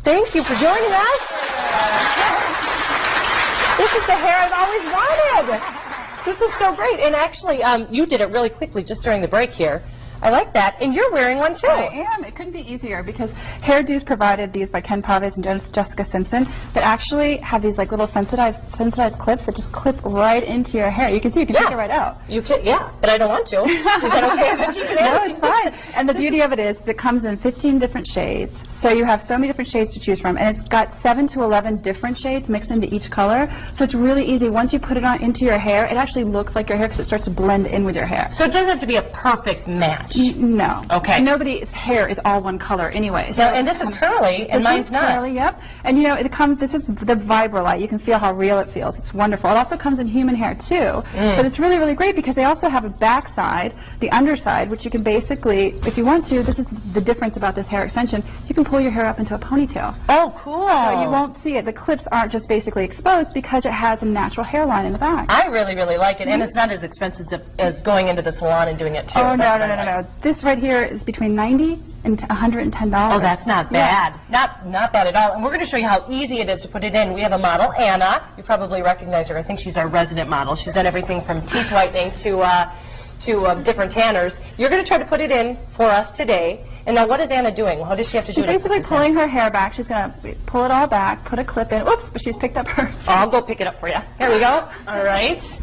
Thank you for joining us. This is the hair I've always wanted. This is so great. And actually, you did it really quickly just during the break here. I like that. And you're wearing one, too. I am. It couldn't be easier because Hairdo's provided these by Ken Paves and Jessica Simpson that actually have these like little sensitized clips that just clip right into your hair. You can see, you can take it right out. You can, yeah, but I don't want to. Is that okay if I keep it in? No, it's fine. And the beauty of it is it comes in 15 different shades. So you have so many different shades to choose from. And it's got 7 to 11 different shades mixed into each color. So it's really easy. Once you put it on into your hair, it actually looks like your hair because it starts to blend in with your hair. So it doesn't have to be a perfect match. No. Okay. Nobody's hair is all one color anyway. So now, and this is curly, and mine's not. Curly, yep. And you know, this is the Vibrolight. You can feel how real it feels. It's wonderful. It also comes in human hair too. But it's really, really great because they also have a back side, the underside, which you can basically, if you want to, this is the difference about this hair extension, you can pull your hair up into a ponytail. Oh, cool. So you won't see it. The clips aren't just basically exposed because it has a natural hairline in the back. I really, really like it, and it's not as expensive as going into the salon and doing it too. Oh, no. This right here is between $90 and $110. Oh, that's not bad. Yeah. Not bad at all. And we're going to show you how easy it is to put it in. We have a model, Anna. You probably recognize her. I think she's our resident model. She's done everything from teeth whitening to different tanners. You're going to try to put it in for us today. And now what is Anna doing? How does she have to do it? She's basically pulling her hair back. She's going to pull it all back, put a clip in. Oops, but she's picked up her. Oh, I'll go pick it up for you. Here we go. All right.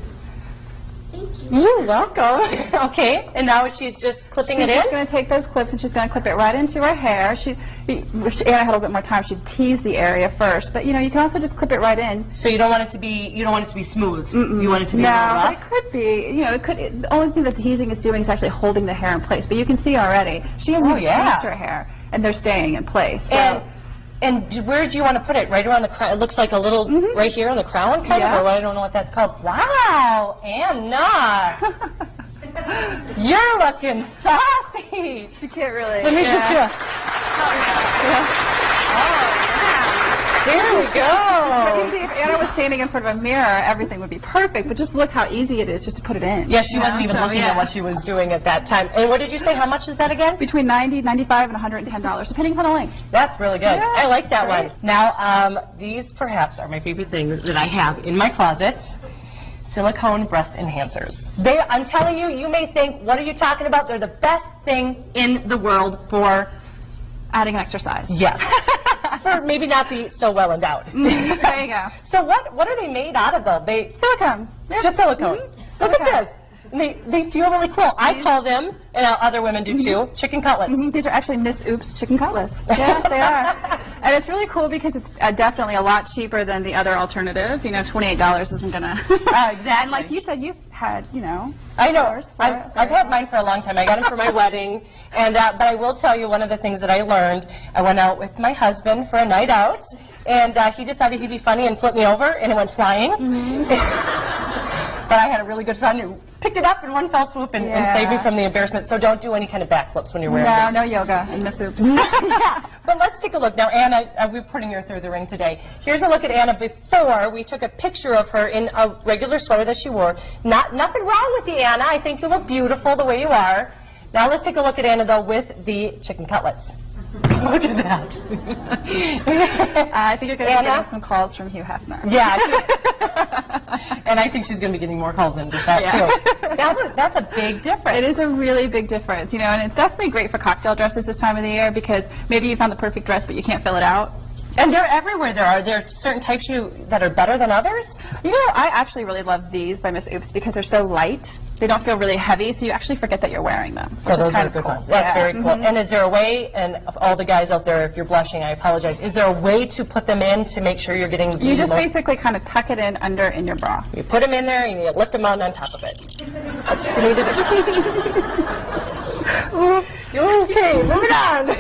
Thank you. You're welcome. Okay, and now she's just clipping it in? She's going to take those clips and she's going to clip it right into her hair. Anna had a little bit more time. She'd tease the area first, but you know, you can also just clip it right in. So you don't want it to be smooth. You want it to be a little rough? No, but it could be. You know, the only thing that the teasing is doing is actually holding the hair in place. But you can see already she hasn't even changed her hair, and they're staying in place. So. And where do you want to put it? Right around the crown? It looks like a little, right here on the crown, kind of, or I don't know what that's called. Wow, Anna! You're looking saucy! She can't really. Let me just do it. There we go. But you see, if Anna was standing in front of a mirror, everything would be perfect. But just look how easy it is just to put it in. Yeah, she wasn't even looking at what she was doing at that time. And what did you say? How much is that again? Between $90, $95, and $110, depending upon the length. That's really good. Yeah, I like that one. Now, these perhaps are my favorite things that I have in my closet. Silicone breast enhancers. I'm telling you, you may think, what are you talking about? They're the best thing in the world for adding an exercise. Yes. For maybe not the so well endowed. There you go. So what are they made out of though? Silicone. Just silicone. Look at this. And they feel really cool. I call them, and other women do too, chicken cutlets. These are actually Miss Oops chicken cutlets. Yeah, they are. And it's really cool because it's definitely a lot cheaper than the other alternative. You know, $28 isn't going to... Exactly. And like you said, you've had, you know... I know. I've had mine for a long time. I got them for my wedding. And but I will tell you one of the things that I learned. I went out with my husband for a night out, and he decided he'd be funny and flip me over, and it went flying. But I had a really good friend who picked it up in one fell swoop and saved me from the embarrassment. So don't do any kind of backflips when you're wearing these. No yoga and Miss Oops. Yeah. But let's take a look. Now, Anna, we're putting her through the ring today. Here's a look at Anna before. We took a picture of her in a regular sweater that she wore. Nothing wrong with you, Anna. I think you look beautiful the way you are. Now let's take a look at Anna, though, with the chicken cutlets. Look at that. I think you're going to be getting some calls from Hugh Hefner. Yeah. And I think she's going to be getting more calls than just that, too. That's a big difference. It is a really big difference, you know, and it's definitely great for cocktail dresses this time of the year because maybe you found the perfect dress, but you can't fill it out. And they're everywhere. Are there certain types that are better than others? You know, I actually really love these by Miss Oops because they're so light. They don't feel really heavy, so you actually forget that you're wearing them. So those are good ones. That's very cool. And is there a way, and of all the guys out there, if you're blushing, I apologize, is there a way to put them in to make sure you're getting the You just basically kind of tuck it in your bra. You put them in there, and you lift them on top of it. That's what you need to do. Okay, moving on.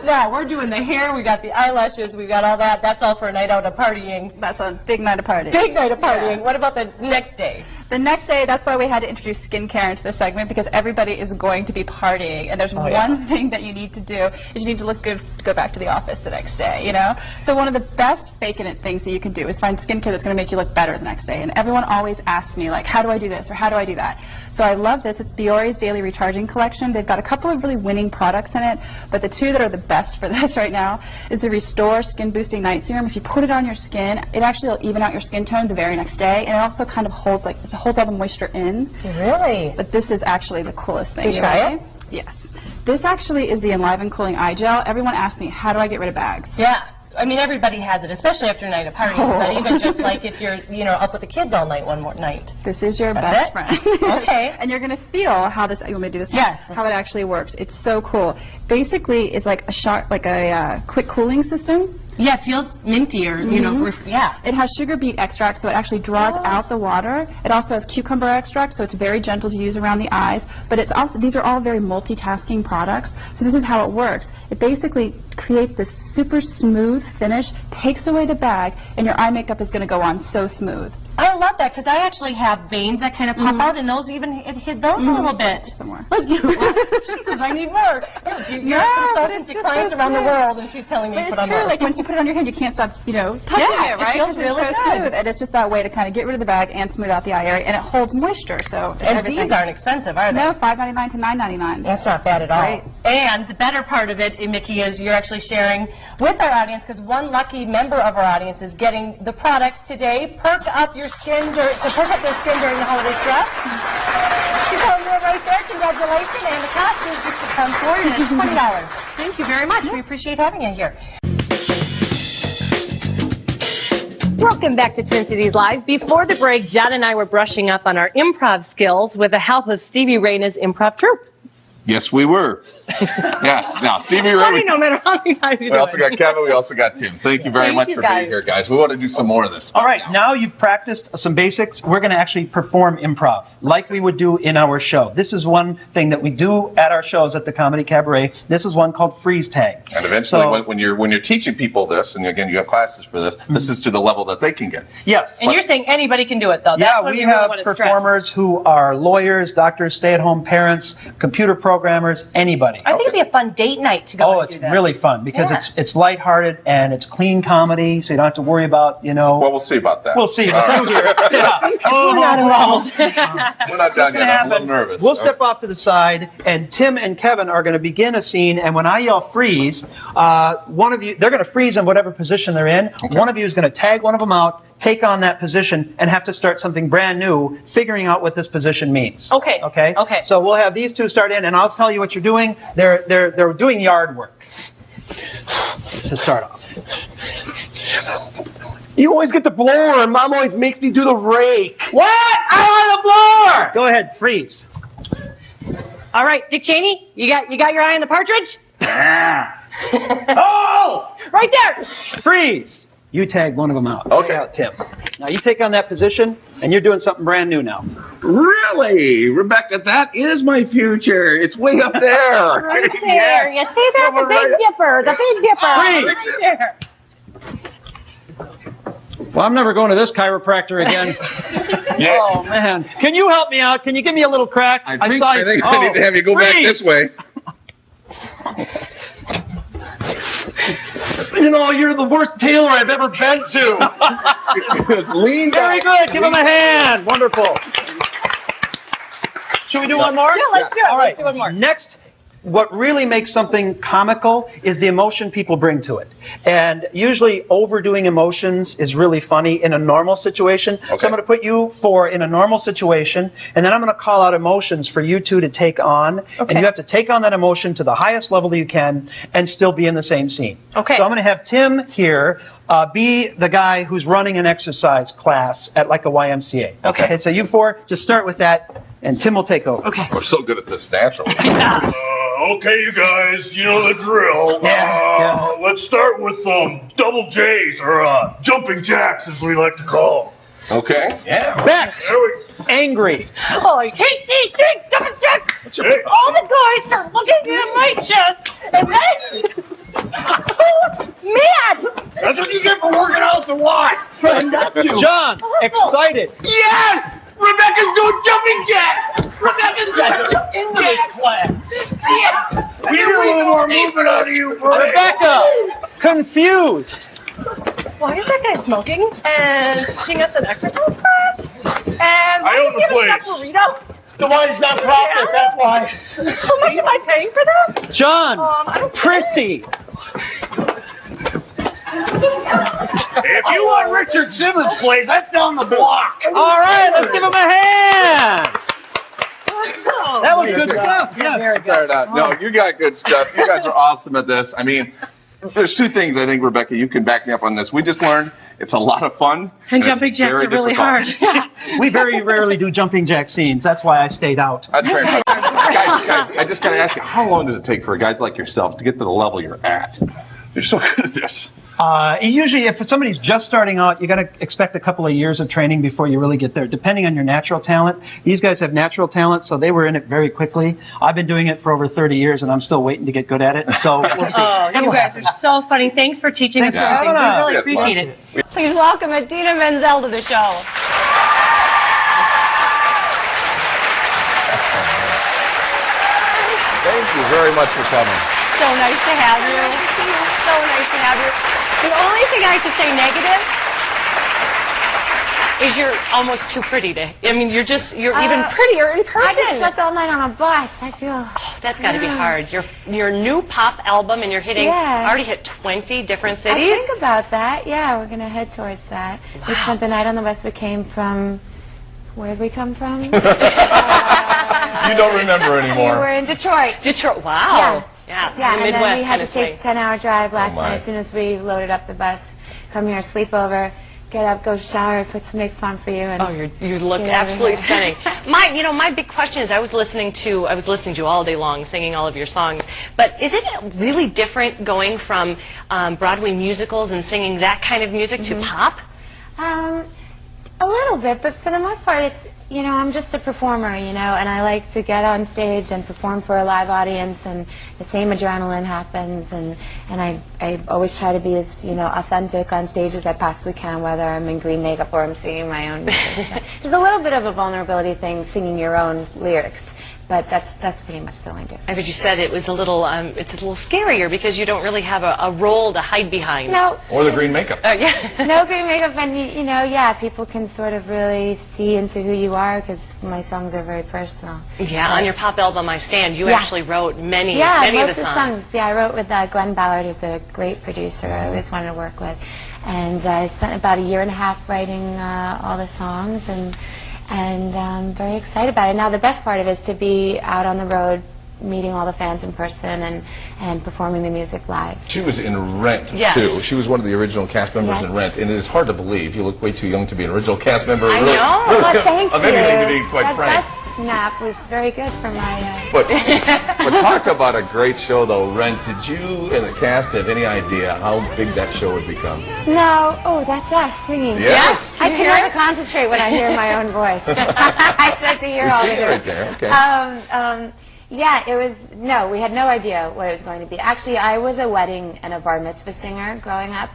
Now, we're doing the hair, we got the eyelashes, we got all that. That's all for a night out of partying. That's a big night of partying. Big night of partying. Yeah. What about the next day? The next day, that's why we had to introduce skincare into the segment, because everybody is going to be partying, and there's one thing that you need to do is you need to look good to go back to the office the next day, you know? So one of the best faking it things that you can do is find skincare that's going to make you look better the next day. And everyone always asks me, like, how do I do this or how do I do that? So I love this. It's Biore's Daily Recharging Collection. They've got a couple of really winning products in it, but the two that are the best for this right now is the Restore Skin Boosting Night Serum. If you put it on your skin, it actually will even out your skin tone the very next day, and it also kind of holds all the moisture in. Really? But this is actually the coolest thing. You try it? Yes. This actually is the Enliven Cooling Eye Gel. Everyone asks me, how do I get rid of bags? Yeah. I mean, everybody has it, especially after a night of partying, but even just like if you're, up with the kids all night one more night. This is your That's best friend. Okay. And you're going to feel how this, you want me to do this? Yeah. How it actually works. It's so cool. Basically, it's like a quick cooling system. Yeah, it feels minty or, yeah. It has sugar beet extract, so it actually draws out the water. It also has cucumber extract, so it's very gentle to use around the eyes. But it's also, these are all very multitasking products. So this is how it works. It basically creates this super smooth finish, takes away the bag, and your eye makeup is going to go on so smooth. I love that because I actually have veins that kind of pop out, and those even hit those a little bit. Some more. She says, I need more. You're a consultant to clients around the world, and she's telling me to put on It's true. more. Like once you put it on your hand, you can't stop, touching it, right? It feels 'Cause really it's so good. smooth, and it's just that way to kind of get rid of the bag and smooth out the eye area, and it holds moisture. So And these aren't expensive, are they? No, $5.99 to $9.99. That's not bad at all. Right. And the better part of it, Mickey, is you're actually sharing with our audience, because one lucky member of our audience is getting the product today. Perk up your skin to perk up their skin during the holiday stress. She's telling you it right there. Congratulations. And the cost is just to come forward, and it's $20. Thank you very much. We appreciate having you here. Welcome back to Twin Cities Live. Before the break, John and I were brushing up on our improv skills with the help of Stevie Rayna's improv troupe. Yes, we were. Yes. Now, Stevie Ray. Funny no matter how many times you do We also it. got Kevin. We also got Tim. Thank you very Thank much you, for guys. being here, guys. We want to do some more of this stuff. All right, now you've practiced some basics. We're going to actually perform improv like we would do in our show. This is one thing that we do at our shows at the Comedy Cabaret. This is one called freeze tag. And eventually, So- when you're teaching people this, and again, you have classes for this, this is to the level that they can get. Yes. And you're saying anybody can do it, though. That's Yeah, what we we really have want to stress. performers who are lawyers, doctors, stay-at-home parents, computer programmers, anybody. I think it'd be a fun date night to go Oh, and it's do this. really fun because Yeah. it's lighthearted and it's clean comedy, so you don't have to worry about, Well, we'll see about that. We'll see. But thank you. Yeah. We're not involved. We're not What's done going to yet. I'm a little happen? nervous. We'll step off to the side, and Tim and Kevin are going to begin a scene. And when I yell freeze, one of you, they're going to freeze in whatever position they're in. Okay. One of you is going to tag one of them out, take on that position, and have to start something brand new, figuring out what this position means. Okay. Okay. Okay. So we'll have these two start in, and I'll tell you what you're doing. They're doing yard work to start off. You always get the blower, and Mom always makes me do the rake. What? I want the blower. Go ahead, freeze. All right, Dick Cheney, you got your eye on the partridge? Oh! Right there. Freeze! You tag one of them out. Okay. Tag out Tim. Now you take on that position, and you're doing something brand new now. Really? Rebecca, that is my future. It's way up there. Right there. You see that? The Big Dipper. The Big Dipper. Freeze. Right there. Well, I'm never going to this chiropractor again. Yeah. Oh, man. Can you help me out? Can you give me a little crack? I think I need to have you go back this way. You know, you're the worst tailor I've ever been to. It's lean Very back. good. Give him a hand. Wonderful. Should we do one more? Yeah, let's do it. All Let's right. do one more. Next, what really makes something comical is the emotion people bring to it. And usually overdoing emotions is really funny in a normal situation. So I'm going to put you four in a normal situation, and then I'm going to call out emotions for you two to take on. And you have to take on that emotion to the highest level that you can and still be in the same scene. Okay. So I'm going to have Tim here be the guy who's running an exercise class at like a YMCA. Okay. So you four, just start with that, and Tim will take over. Okay. We're so good at this naturally. Okay, you guys, you know the drill. Yeah. Let's start with double J's, or jumping jacks, as we like to call them. Okay. Vex, There we angry, Oh, I hate these things. Double checks. Hey. All the guys are looking at my chest, and then so mad. That's what you get for working out the lot. Trying not to. John, excited. Yes! Rebecca's doing jumping jacks! Rebecca's doing jumping jacks! class. Yeah! We need a little more movement out of you, bro. Rebecca, confused. Why is that guy smoking and teaching us an exercise class? And I own the place. burrito? The wine's not profit, that's why. How much am I paying for that? John, I don't get Prissy. If you want Richard Simmons' place, that's down the block. All right, let's give him a hand. That was good stuff. Yeah. No, you got good stuff. You guys are awesome at this. I mean, there's two things I think, Rebecca, you can back me up on this. We just learned it's a lot of fun. And jumping jacks are really hard. We very rarely do jumping jack scenes. That's why I stayed out. That's fair enough. Guys, I just got to ask you, how long does it take for guys like yourselves to get to the level you're at? You're so good at this. Usually, if somebody's just starting out, you got to expect a couple of years of training before you really get there, depending on your natural talent. These guys have natural talent, so they were in it very quickly. I've been doing it for over 30 years, and I'm still waiting to get good at it. So we'll see. Oh, you guys are so funny. Thanks for teaching us Thanks for everything. having We really us. appreciate it. Please welcome Adina Menzel to the show. Thank you very much for coming. So nice to have you. So nice to have you. The only thing I have to say negative is you're almost too pretty to. I mean, you're even prettier in person. I just slept all night on a bus. I feel. Oh, that's got to be hard. Your new pop album, and you're hitting. Yeah. Already hit 20 different I cities. think about that. Yeah, we're gonna head towards that. We spent the night on the bus. We came from. Where'd we come from? You don't remember We anymore. were in Detroit. Detroit. Wow. Yeah, the and Midwest then we had kind to of take a swing. 10-hour drive last my. night. As soon as we loaded up the bus, come here, sleep over, get up, go shower, put some makeup on for you. And Oh, you look Get absolutely over stunning. My big question is, I was listening to you all day long, singing all of your songs. But is it really different going from Broadway musicals and singing that kind of music to pop? A little bit, but for the most part, it's, I'm just a performer, and I like to get on stage and perform for a live audience, and the same adrenaline happens, and I always try to be as, authentic on stage as I possibly can, whether I'm in green makeup or I'm singing my own music. There's a little bit of a vulnerability thing, singing your own lyrics. But that's pretty much the only difference. I bet you said it was a little, it's a little scarier because you don't really have a role to hide behind. No. Or the green makeup. Yeah. No green makeup, and people can sort of really see into who you are because my songs are very personal. Yeah, on your pop album, I Stand, you Yeah. actually wrote many most of the songs. Yeah, I wrote with Glenn Ballard, who's a great producer I always wanted to work with. And I spent about a year and a half writing all the songs, and I'm very excited about it. Now, the best part of it is to be out on the road, meeting all the fans in person and performing the music live. She was in Rent, Yes. too. She was one of the original cast members Yes. in Rent, and it is hard to believe. You look way too young to be an original cast member. I really, know. really, Well, thank of you. anything, to be quite that frank. bus snap was very good for my... But talk about a great show, though, Rent. Did you and the cast have any idea how big that show would become? No. Oh, that's us singing. Yes. I can never concentrate when I hear my own voice. I start to hear You all see the it right different- there, okay. Yeah, it was, no, we had no idea what it was going to be. Actually, I was a wedding and a bar mitzvah singer growing up.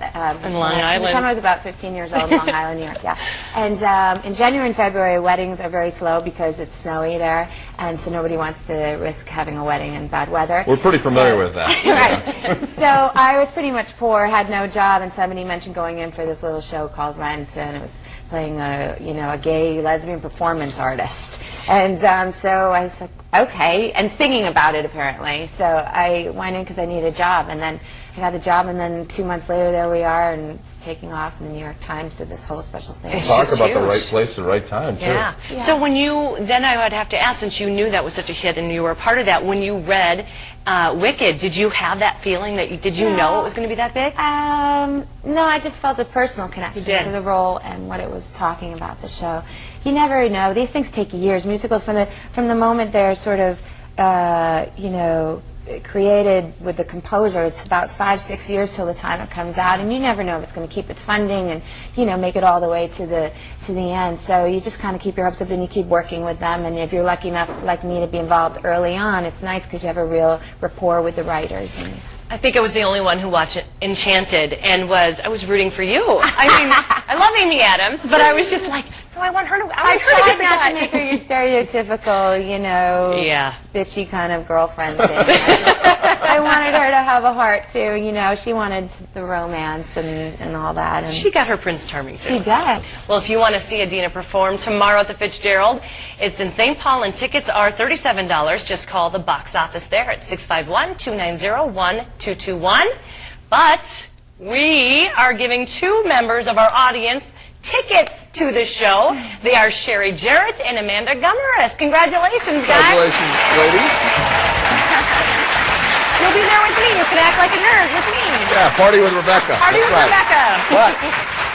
In Long By the Island. time I was about 15 years old, Long Island, New York, yeah. And in January and February, weddings are very slow because it's snowy there, and so nobody wants to risk having a wedding in bad weather. We're pretty familiar with that. Right. So I was pretty much poor, had no job, and somebody mentioned going in for this little show called Rent, and it was playing a gay lesbian performance artist. And so I was like, okay, and singing about it apparently. So I went in because I needed a job, and then I got the job, and then 2 months later there we are, and it's taking off, and the New York Times did this whole special thing. It's Talk just about the huge. right place, the right time, too. Yeah. So when then I would have to ask, since you knew that was such a hit and you were a part of that, when you read Wicked, did you have that feeling that did you know it was going to be that big? No, I just felt a personal connection You did. to the role and what it was talking about, the show. You never know. These things take years. Musicals, from the moment they're sort of, created with the composer, it's about 5-6 years till the time it comes out, and you never know if it's going to keep its funding and make it all the way to the end. So you just kind of keep your hopes up and you keep working with them. And if you're lucky enough, like me, to be involved early on, it's nice because you have a real rapport with the writers. And I think I was the only one who watched Enchanted and I was rooting for you. I mean, I love Amy Adams, but I was just like, No, I want her to. I want her to get tried the not guy. to make her your stereotypical, you know, Yeah. bitchy kind of girlfriend thing. I wanted her to have a heart too, you know. She wanted the romance and all that. And She got her Prince Charming too. she did. Well, if you want to see Adina perform tomorrow at the Fitzgerald, it's in St. Paul and tickets are $37. Just call the box office there at 651-290-1221. But we are giving 2 members of our audience tickets to the show. They are Sherry Jarrett and Amanda Gummeris. Congratulations, guys. Congratulations, ladies. You'll be there with me. You can act like a nerd with me. Yeah, party with Rebekah. Party That's with right. Rebekah. But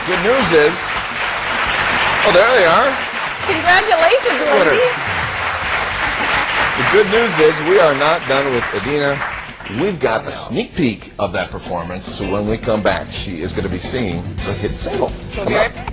good news is, oh, there they are. Congratulations, Winners. ladies. The good news is we are not done with Adina. We've got a sneak peek of that performance, so when we come back, she is going to be singing the hit single. We'll be right back.